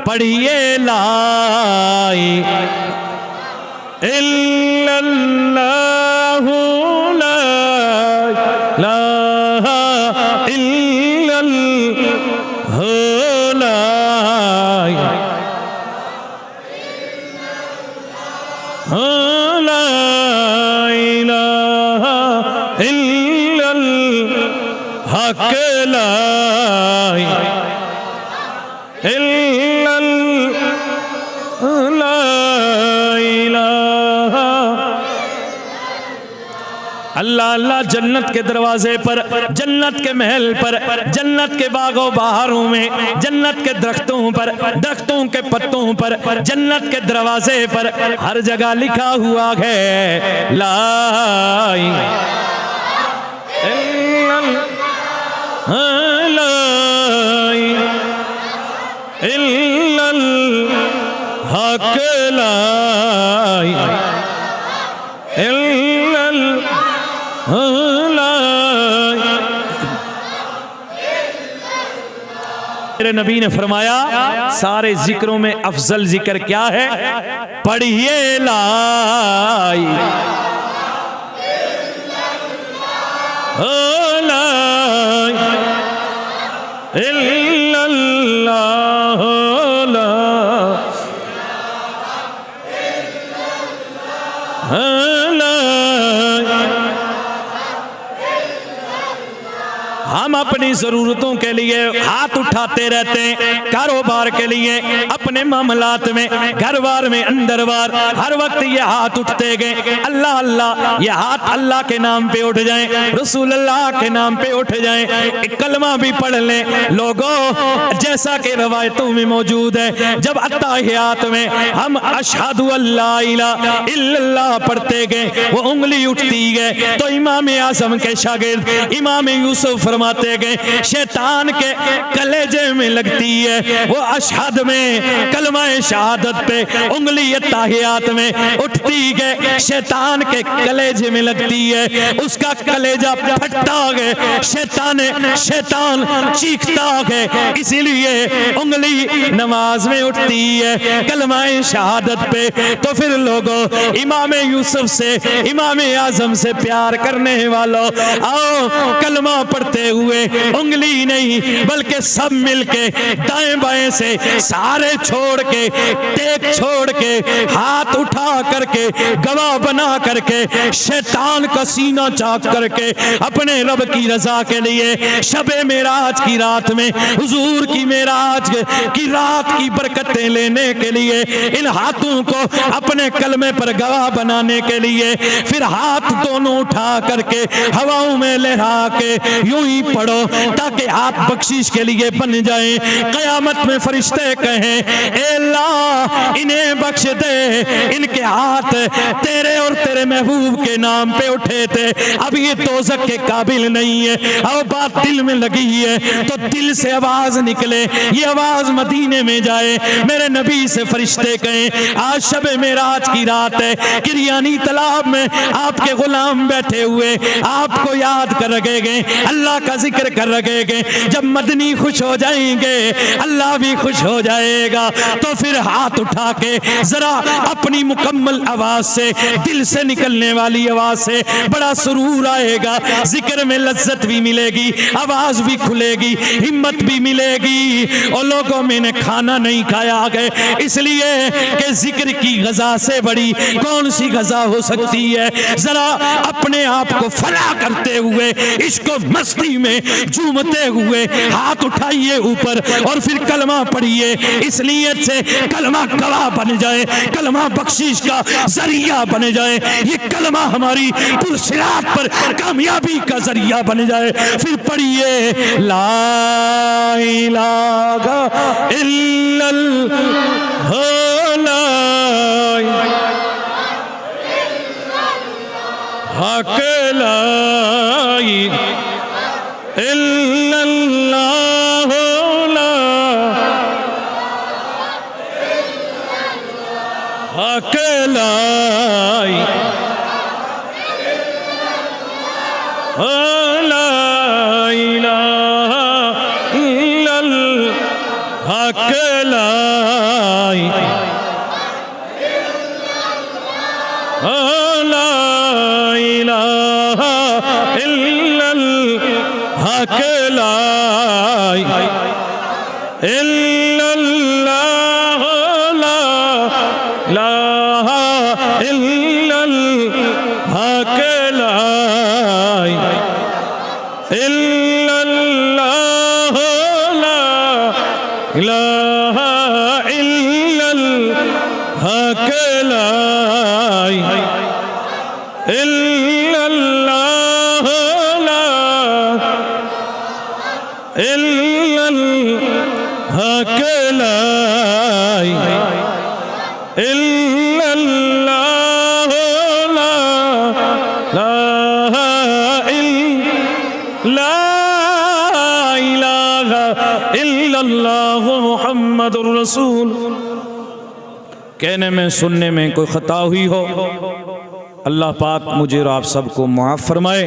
पढ़िए ला इल्लल्लाहु ला इलाहा इल्लल्लाहु ला इलाहा इल्लल्लाह हक ला अल्लाह अल्लाह जन्नत के दरवाजे पर, जन्नत के महल पर, जन्नत के बागों बहारों में, जन्नत के दरख्तों पर, दरख्तों के पत्तों पर, जन्नत के दरवाजे पर हर जगह लिखा हुआ है ला इल्लल्लाह हक ला मेरे नबी ने फरमाया सारे जिक्रों में अफजल जिक्र क्या है? पढ़िए ला इल्लल्लाह हम अपनी जरूरतों के लिए हाथ उठाते रहते हैं, कारोबार के लिए, अपने मामलात में, घर बार में, अंदर बार, हर वक्त ये हाथ उठते गए। अल्लाह अल्लाह ये हाथ अल्लाह के नाम पे उठ जाएं, रसूल अल्लाह के नाम पे उठ जाएं, एक कलमा भी पढ़ लें। लोगों जैसा कि रवायतों में मौजूद है, जब अत्ताहियात में हम अशहदु अल्ला इलाहा इल्लल्लाह पढ़ते गए, वो उंगली उठती गए तो इमाम आज़म के शागिर्द इमाम यूसुफ फरमाते गए शैतान के कलेजे में लगती है। वो अशहद में कलमाए शहादत पे उंगली अत्ताहियात में उठती गए, शैतान के कलेजे में लगती है, उसका कलेजा फटता गए, शैतान चीखता है। इसीलिए उंगली नमाज में उठती है कलमाए शहादत पे। तो फिर लोगों इमाम यूसुफ से, इमाम आज़म से प्यार करने वालों, आओ कलमा पढ़ते हुए उंगली नहीं बल्कि सब मिलके दाएं बाएं से सारे छोड़ के, टेक छोड़ के, हाथ उठा करके, गवाह बना करके, शैतान का सीना चाक करके अपने रब की रजा के लिए शबे मेराज की रात में, हुजूर की मेराज की रात की बरकतें लेने के लिए इन हाथों को अपने कलमे पर गवाह बनाने के लिए फिर हाथ दोनों उठा करके हवाओं में लहरा के यूं ही पढ़ो ताकि हाथ बख्शिश के लिए बन जाए। कयामत में फरिश्ते कहें ए अल्लाह इन्हें बख्श दे, इनके हाथ तेरे और तेरे महबूब के नाम पे उठे थे, अब ये दोज़ख के काबिल नहीं है। अब बात दिल में लगी है तो दिल से आवाज निकले, ये आवाज मदीने में जाए। मेरे नबी से फरिश्ते कहें आज शब मेराज की रात है, किरियानी तालाब में आपके गुलाम बैठे हुए आपको याद कर रखे गए, अल्लाह का जिक्र कर रखे गए। जब मदनी खुश हो जाएंगे अल्लाह भी खुश हो जाएगा। तो फिर हाथ उठा के जरा अपनी मुकम्मल आवाज से, दिल से निकलने वाली आवाज से बड़ा सुरूर आएगा, जिक्र में लज्जत भी मिलेगी, आवाज भी खुलेगी, हिम्मत भी मिलेगी। और लोगों मैंने खाना नहीं खाया गए इसलिए कि जिक्र की गजा से बड़ी कौन सी गजा हो सकती है। जरा अपने आप को फना करते हुए, इसको मस्ती में झूमते हुए हाथ उठाइए ऊपर और फिर कलमा पढ़िए, इस नीयत से कलमा गवाह बन जाए, कलमा बख्शिश का जरिया बन जाए, ये कलमा हमारी पुरसिरात पर कामयाबी का जरिया बन जाए। फिर पढ़िए ला इलाहा इल्लल्लाह हक ला इल्लल्लाह हक ला इलाहा इल्लल्लाह हक ला इल्लल्लाह ला इलाहा इल्लल्लाह मुहम्मदुर रसूल। कहने में सुनने में कोई खता हुई हो, अल्लाह पाक मुझे और आप सबको माफ़ फरमाए।